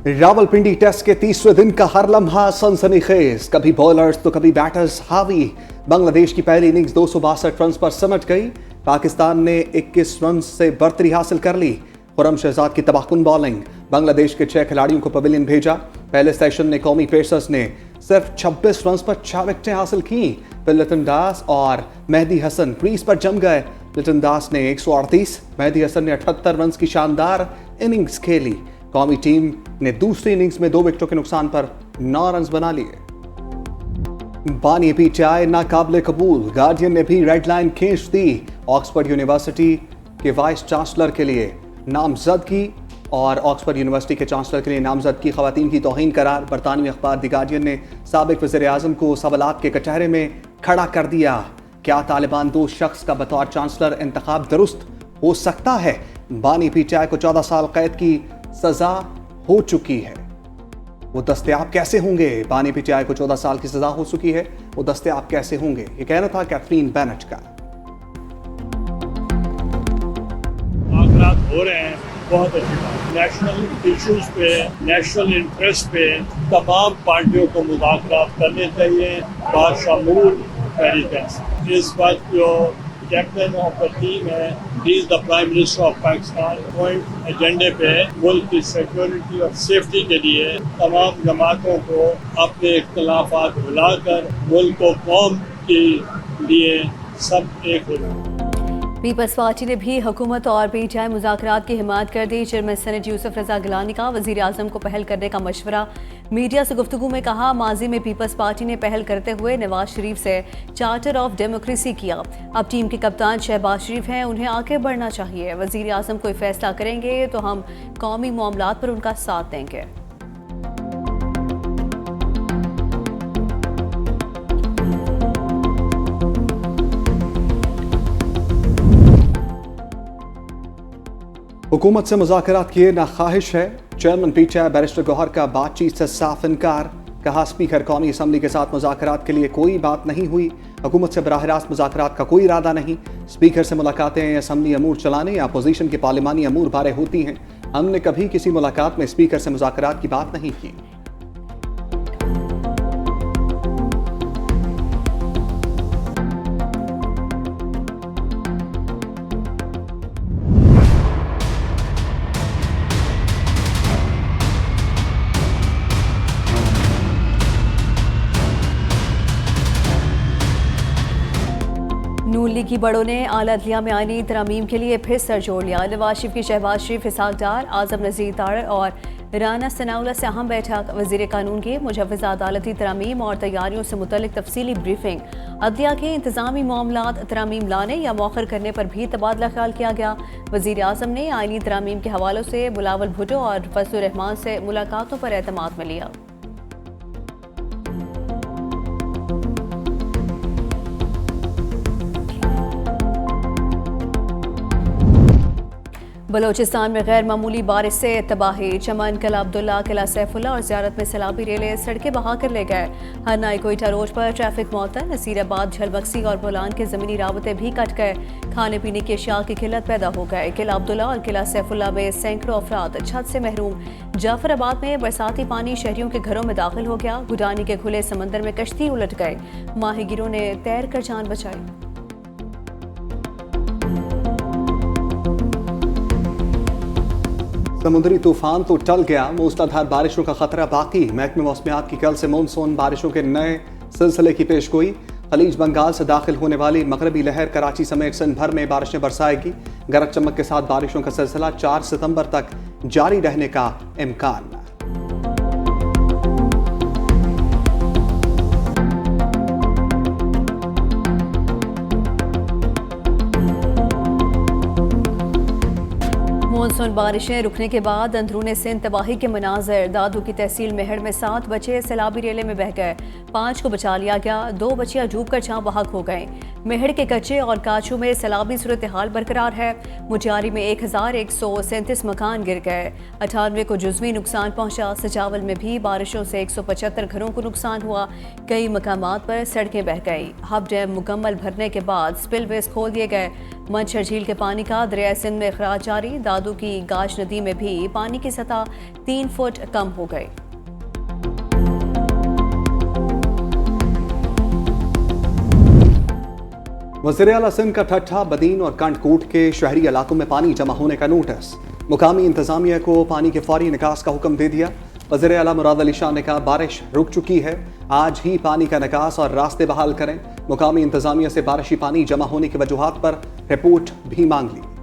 Rawalpindi test के तीसरे दिन का हर लम्हा सनसनीखेज, कभी बॉलर्स तो कभी बैटर्स हावी। बांग्लादेश की पहली इनिंग्स 262 रन पर सिमट गई। पाकिस्तान ने 21 रन से बढ़तरी हासिल कर ली। खुरम शहजाद की तबाहकुन बॉलिंग, बांग्लादेश के 6 खिलाड़ियों को पवेलियन भेजा। पहले सेशन में कौमी पेसर्स ने सिर्फ 26 रन पर 6 विकेटें हासिल की। फिर लिटन दास और मेहदी हसन क्रीज पर जम गए। लिटन दास ने 138, मेहदी हसन ने 78 रन की शानदार इनिंग्स खेली। कौमी टीम ने दूसरी इनिंग्स में 2 विकेटों के नुकसान पर 9 रन बना लिए। बानी पीटीआई नाकाबिले कबूल, गार्डियन ने भी रेड लाइन खींच दी। ऑक्सफोर्ड यूनिवर्सिटी के वाइस चांसलर के लिए नामजदगी और ऑक्सफोर्ड यूनिवर्सिटी के चांसलर के लिए नामजदगी खवातीन की तौहीन करार। बरतानवी अखबार द गार्डियन ने साबिक वज़ीर आज़म को सवालात के कटहरे में खड़ा कर दिया। क्या तालिबान 2 शख्स का बतौर चांसलर इंतखाब दुरुस्त हो सकता है? बानी पीटीआई को 14 साल कैद की सजा हो चुकी है। वो दस्तयाब कैसे होंगे? बानी पीटीआई को 14 साल की सजा हो चुकी है, वो दस्तयाब कैसे होंगे? ये कहना था कैथरीन बेनेट का। आंकड़ात हो रहे हैं, बहुत अच्छी बात। नेशनल इश्यूज पे, नेशनल इंटरेस्ट पे तमाम पार्टियों को मुज़ाकरात करने चाहिए बाशमूल अमेरिकन। इस वक्त जो कैप्टन ऑफ द टीम है, he is the prime minister of Pakistan. Point एजेंडे पे मुल्क की सिक्योरिटी और सेफ्टी के लिए तमाम जमातों को अपने इख्तलाफात भुलाकर मुल्क को कौम के लिए सब एक हो जाए। पीपल्स पार्टी ने भी हुकूमत और पीटीआई मुज़ाकरात की हिमायत कर दी। चेयरमैन सेनेट यूसुफ रजा गिलानी का वज़ीर आज़म को पहल करने का मशवरा। मीडिया से गुफ्तगू में कहा, माजी में पीपल्स पार्टी ने पहल करते हुए नवाज शरीफ से चार्टर ऑफ डेमोक्रेसी किया। अब टीम के कप्तान शहबाज शरीफ हैं, उन्हें आगे बढ़ना चाहिए। वज़ीर आज़म कोई फैसला करेंगे तो हम कौमी मामलात पर उनका साथ देंगे। हुकूमत से मुज़ाकरात किए ना ख्वाहिश है। चेयरमैन पीटीआई बैरिस्टर गौहर का बातचीत से साफ इनकार। कहा, स्पीकर कौमी असम्बली के साथ मुज़ाकरात के लिए कोई बात नहीं हुई। हुकूमत से बराह रास्त मुज़ाकरात का कोई इरादा नहीं। स्पीकर से मुलाकातें असम्बली अमूर चलाने या अपोजिशन के पार्लिमानी अमूर बारे होती हैं। हमने कभी किसी मुलाकात में स्पीकर से मुज़ाकरात की बात नहीं की। नून लीग की बड़ों ने आला अदलिया में आईनी तरमीम के लिए फिर सर जोड़ लिया। नवाज शरीफ की शहबाज शरीफ, इसहाक डार, आजम नज़ीर तारड़ और राना सनाउल्लाह से अहम बैठक। वज़ीर कानून की मुजव्वज़ा अदालती तरमीम और तैयारियों से मुतल्लिक तफसीली ब्रीफिंग। अदलिया के इंतज़ामी मामलात तरमीम लाने या मौखर करने पर भी तबादला ख्याल किया गया। वज़ीर आज़म ने आईनी तरमीम के हवालों से बिलावल भुट्टो और फजलुर रहमान से मुलाकातों पर एतमाद में लिया। बलोचिस्तान में गैर मामूली बारिश से तबाही। चमन, किला अब्दुल्ला, किला सैफुल्ला और ज़ियारत में सैलाबी रेलें सड़कें बहा कर ले गए। हरनाई कोयटा रोड पर ट्रैफिक मुअत्तल। नसीराबाद, झलबक्सी और बोलान के ज़मीनी राबते भी कट गए। खाने पीने की अशिया की किल्लत पैदा हो गए। किला अब्दुल्ला और किला सैफुल्ला में सैकड़ों अफराद छत से महरूम। जाफराबाद में बरसाती पानी शहरियों के घरों में दाखिल हो गया। गुडानी के खुले समंदर में कश्ती उलट गए। माहीगिरों ने तैर कर जान बचाई। समुद्री तूफान तो टल गया, मूसलाधार बारिशों का खतरा बाकी। महकमे मौसमियात की कल से मानसून बारिशों के नए सिलसिले की पेशगोई। खलीज बंगाल से दाखिल होने वाली मगरबी लहर कराची समेत सिंध भर में बारिशें बरसाएगी। गरज चमक के साथ बारिशों का सिलसिला 4 सितंबर तक जारी रहने का इम्कान। मानसून बारिशें रुकने के बाद अंदरूनी सिंध तबाही के मनाजर। दादू की तहसील मेहड़ में 7 बच्चे सैलाबी रेले में बह गए। 5 को बचा लिया गया। 2 बच्चियां डूब कर जहां बहक हो गए। मेहड़ के कच्चे और काचू में सैलाबी सूरत हाल बरकरार है। मुटियारी में 1137 मकान गिर गए, 98 को जुज़वी नुकसान पहुंचा। सजावल में भी बारिशों से 175 घरों को नुकसान हुआ। कई मकामात पर सड़कें बह गई। हब डैम मुकम्मल भरने के बाद स्पिलवेज खोल दिए गए। मंछर झील के पानी का दरिया सिंध में खराज जारी। दादू की गाज नदी में भी पानी की सतह 3 फुट कम हो गई। वज़ीर-ए-आला सिंध का ठट्ठा, बदीन और कंडकोट के शहरी इलाकों में पानी जमा होने का नोटिस। मुकामी इंतजामिया को पानी के फौरी निकास का हुक्म दे दिया। वज़ीर-ए-आला मुराद अली शाह ने कहा, बारिश रुक चुकी है, आज ही पानी का निकास और रास्ते बहाल करें। मुकामी इंतजामिया से बारिशी पानी जमा होने की वजूहात पर रिपोर्ट भी मांग ली।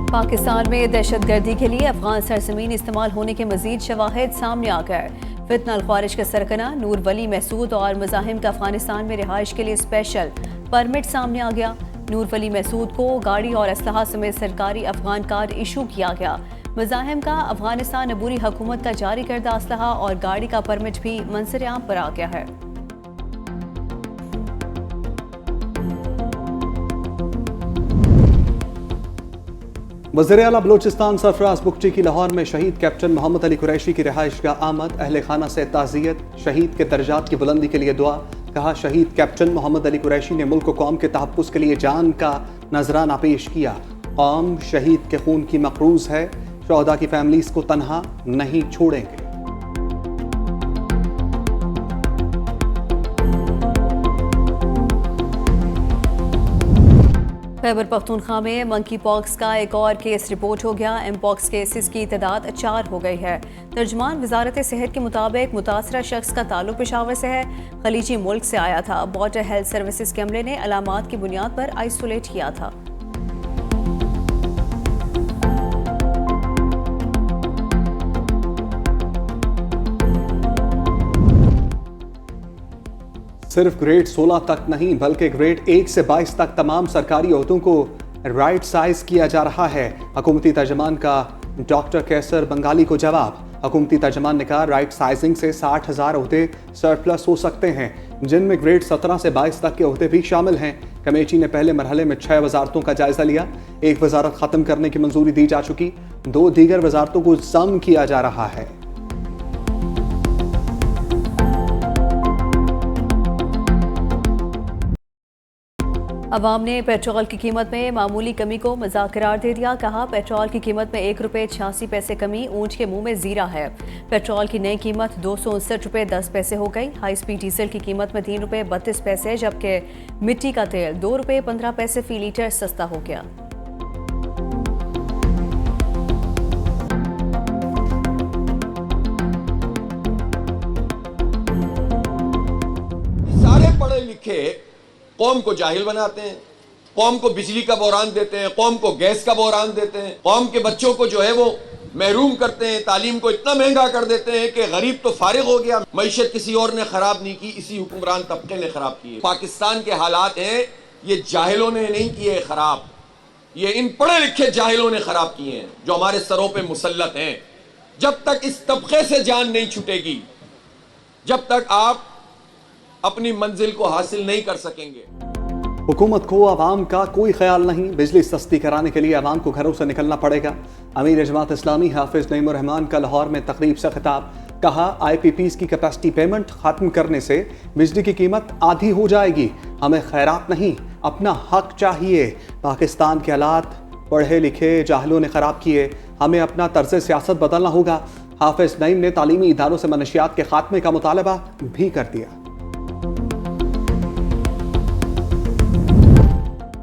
पाकिस्तान में दहशतगर्दी के लिए अफगान सरजमीन इस्तेमाल होने के मजीद शवाहिद सामने आ गए। फितना अल ख्वारिज का सरगना नूर वली महसूद और मज़ाहिम का अफगानिस्तान में रिहाइश के लिए स्पेशल परमिट सामने आ गया। नूर वली महसूद को गाड़ी और असलहा समेत सरकारी अफगान कार्ड इशू किया गया। मज़ाहिम का अफगानिस्तान अबूरी हुकूमत का जारी करदा असलहा और गाड़ी का परमिट भी मंजर आम पर आ गया है। वज़ीर-ए-आला बलूचिस्तान सरफराज बुगटी की लाहौर में शहीद कैप्टन मोहम्मद अली कुरैशी की रिहाइश का आमद। अहले खाना से ताज़ियत, शहीद के दर्जात की बुलंदी के लिए दुआ। कहा, शहीद कैप्टन मोहम्मद अली कुरैशी ने मुल्क कौम के तहफ़्फ़ुज़ के लिए जान का नजराना पेश किया। कौम शहीद के खून की मक़रूज़ है, शोहदा की फैमिलीज़ को तन्हा नहीं छोड़ेंगे। खैबर पख्तूनख्वा में मंकी पॉक्स का एक और केस रिपोर्ट हो गया। एमपॉक्स केसेस की तादाद 4 हो गई है। तर्जुमान वजारत सेहत के मुताबिक मुतासरा शख्स का ताल्लुक पेशावर से है, खलीजी मुल्क से आया था। बॉर्डर हेल्थ सर्विसेज के अमले ने अलामात की बुनियाद पर आइसोलेट किया था। सिर्फ ग्रेड 16 तक नहीं बल्कि ग्रेड 1 से 22 तक तमाम सरकारी ओहदों को राइट साइज किया जा रहा है। हुकूमती तर्जमान का डॉक्टर कैसर बंगाली को जवाब। हुकूमती तर्जमान ने कहा, राइट साइजिंग से 60,000 ओहदे सरप्लस हो सकते हैं, जिनमें ग्रेड 17 से 22 तक के ओहदे भी शामिल हैं। कमेटी ने पहले मरहले में 6 वजारतों का जायजा लिया। एक वजारत खत्म करने की मंजूरी दी जा चुकी, 2 दीगर वजारतों को जम किया जा रहा है। अवाम ने पेट्रोल की कीमत में मामूली कमी को मजाक करार दे दिया। कहा, पेट्रोल की कीमत में 1 रुपये 86 पैसे कमी ऊंट के मुंह में जीरा है। पेट्रोल की नई कीमत 259 रुपये 10 पैसे हो गई। हाई स्पीड डीजल की कीमत में 3 रुपये 32 पैसे, जबकि मिट्टी का तेल 2 रुपये 15 पैसे फी लीटर सस्ता हो गया। सारे पढ़े लिखे कौम को जाहिल बनाते हैं, कौम को बिजली का बहरान देते हैं, कौम को गैस का बहरान देते हैं, कौम के बच्चों को जो है वो महरूम करते हैं, तालीम को इतना महंगा कर देते हैं कि गरीब तो फारिग हो गया। मईशत किसी और ने खराब नहीं की, इसी हुक्मरान तबके ने खराब की है। पाकिस्तान के हालात हैं, ये जाहिलों ने नहीं किए खराब, ये इन पढ़े लिखे जाहिलों ने खराब किए हैं जो हमारे सरों पे मुसल्लत हैं। जब तक इस तबके से जान नहीं छूटेगी, जब तक आप अपनी मंजिल को हासिल नहीं कर सकेंगे। हुकूमत को आवाम का कोई ख्याल नहीं, बिजली सस्ती कराने के लिए आवाम को घरों से निकलना पड़ेगा। अमीर जमात इस्लामी हाफिज नईमुर रहमान का लाहौर में तकरीब से खिताब। कहा, IPPs की कैपेसिटी पेमेंट खत्म करने से बिजली की कीमत आधी हो जाएगी। हमें खैरात नहीं, अपना हक चाहिए। पाकिस्तान के हालात पढ़े लिखे जाहिलों ने खराब किए, हमें अपना तर्ज सियासत बदलना होगा। हाफिज नईम ने तालीमी इदारों से मनशियात के खात्मे का मुतालबा भी कर दिया।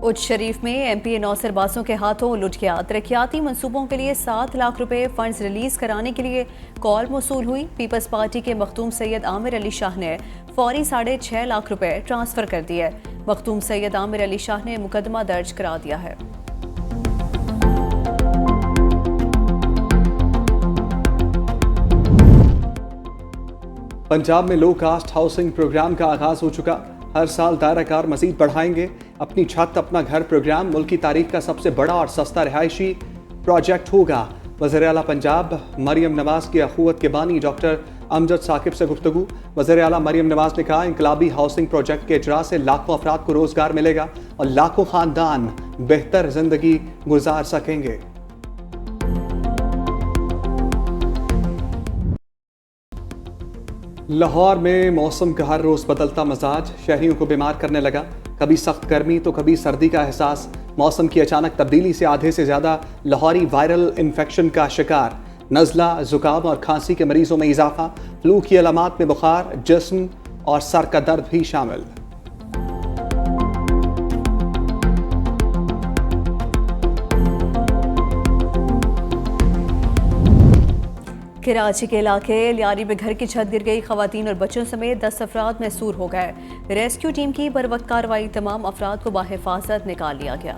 उच्च शरीफ में MP नौसर बासों के हाथों लुट गया। तरक्याती मंसूबों के लिए 7 लाख रुपए फंड्स रिलीज कराने के लिए कॉल मौसूल हुई। पीपल्स पार्टी के मखदूम सैयद आमिर अली शाह ने फौरी 6.5 लाख रुपए ट्रांसफर कर दिए। मखदूम सैयद आमिर अली शाह ने मुकदमा दर्ज करा दिया है। पंजाब में लो कास्ट हाउसिंग प्रोग्राम का आगाज हो चुका। हर साल दायरा कार मजीद बढ़ाएंगे। अपनी छत अपना घर प्रोग्राम मुल्क की तारीख का सबसे बड़ा और सस्ता रिहायशी प्रोजेक्ट होगा। वज़ीर आला पंजाब मरियम नवाज की अखुवत के बानी डॉक्टर अमजद साकिब से गुफ्तगू। वज़ीर आला मरियम नवाज ने कहा, इनकलाबी हाउसिंग प्रोजेक्ट के इजरा से लाखों अफराद को रोजगार मिलेगा और लाखों खानदान बेहतर जिंदगी गुजार सकेंगे। लाहौर में मौसम का हर रोज बदलता मिजाज शहरियों को बीमार करने लगा। कभी सख्त गर्मी तो कभी सर्दी का एहसास। मौसम की अचानक तब्दीली से आधे से ज्यादा लाहौरी वायरल इन्फेक्शन का शिकार। नज़ला, जुकाम और खांसी के मरीजों में इजाफा। फ्लू की अलामात में बुखार, जिस्म और सर का दर्द भी शामिल। कराची के इलाके लियारी में घर की छत गिर गई। खवातीन और बच्चों समेत 10 अफराद महसूर हो गए। रेस्क्यू टीम की बरवक्त कार्रवाई, तमाम अफराद को बाहिफाजत निकाल लिया गया।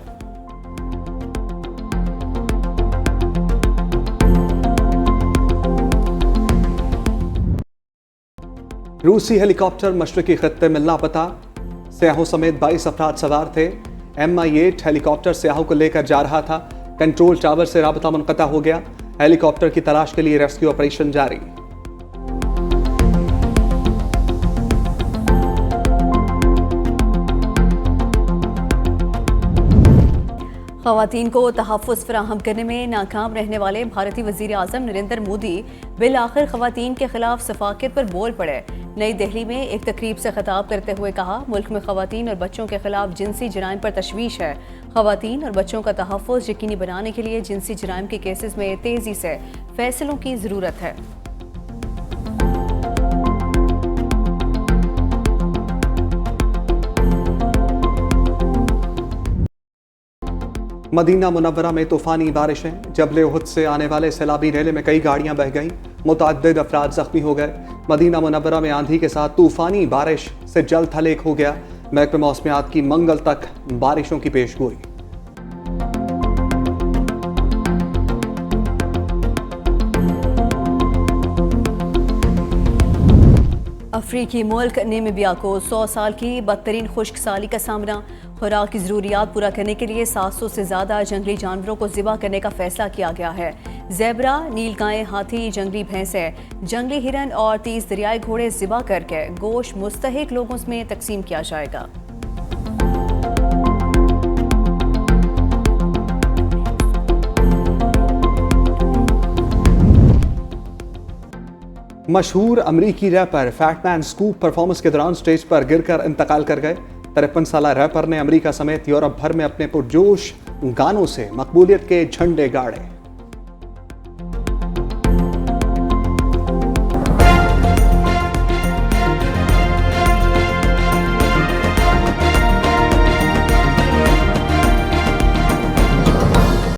रूसी हेलीकॉप्टर मशरकी खत्ते में लापता। सियाहों समेत 22 अफराद सवार थे। MI-8 हेलीकॉप्टर सियाहों को लेकर जा रहा था। कंट्रोल टावर से राबता मुनक़ता हो गया। हेलीकॉप्टर की तलाश के लिए रेस्क्यू ऑपरेशन जारी। खवातीन को तहफ़्फ़ुज़ फराहम करने में नाकाम रहने वाले भारतीय वज़ीर आज़म नरेंद्र मोदी बिल आखिर खवातीन के खिलाफ सफाकियत पर बोल पड़े। नई दिल्ली में एक तकरीब से खिताब करते हुए कहा, मुल्क में खवातीन और बच्चों के खिलाफ जिनसी जराइम पर तशवीश है। खवातीन और बच्चों का तहफ़्फ़ुज़ यकीनी बनाने के लिए जिनसी जराइम के केसेस में तेज़ी से फैसलों की ज़रूरत है। मदीना मुनव्वरा में तूफानी बारिशें। जबल उहद से आने वाले सैलाबी रेले में कई गाड़ियां बह गईं। मुतअद्दिद अफराद जख्मी हो गए। मदीना मुनव्वरा में आंधी के साथ तूफानी बारिश से जल्द हलेक हो गया। महकमे मौसमियात की मंगल तक बारिशों की पेशगोई। अफ्रीकी मुल्क नामीबिया को 100 साल की बदतरीन खुश्क साली का सामना। खुराक की ज़रूरियात पूरा करने के लिए 700 से ज़्यादा जंगली जानवरों को ज़िबा करने का फैसला किया गया है। ज़ेबरा, नीलगाय, हाथी, जंगली भैंसें, जंगली हिरन और 30 दरियाई घोड़े ज़िबा करके गोश्त मुस्तहिक लोगों में तकसीम किया जाएगा। मशहूर अमरीकी रैपर फैटमैन स्कूप परफॉर्मेंस के दौरान स्टेज पर गिरकर इंतकाल कर गए। 53 साला रैपर ने अमेरिका समेत यूरोप भर में अपने पुरजोश गानों से मकबूलियत के झंडे गाड़े।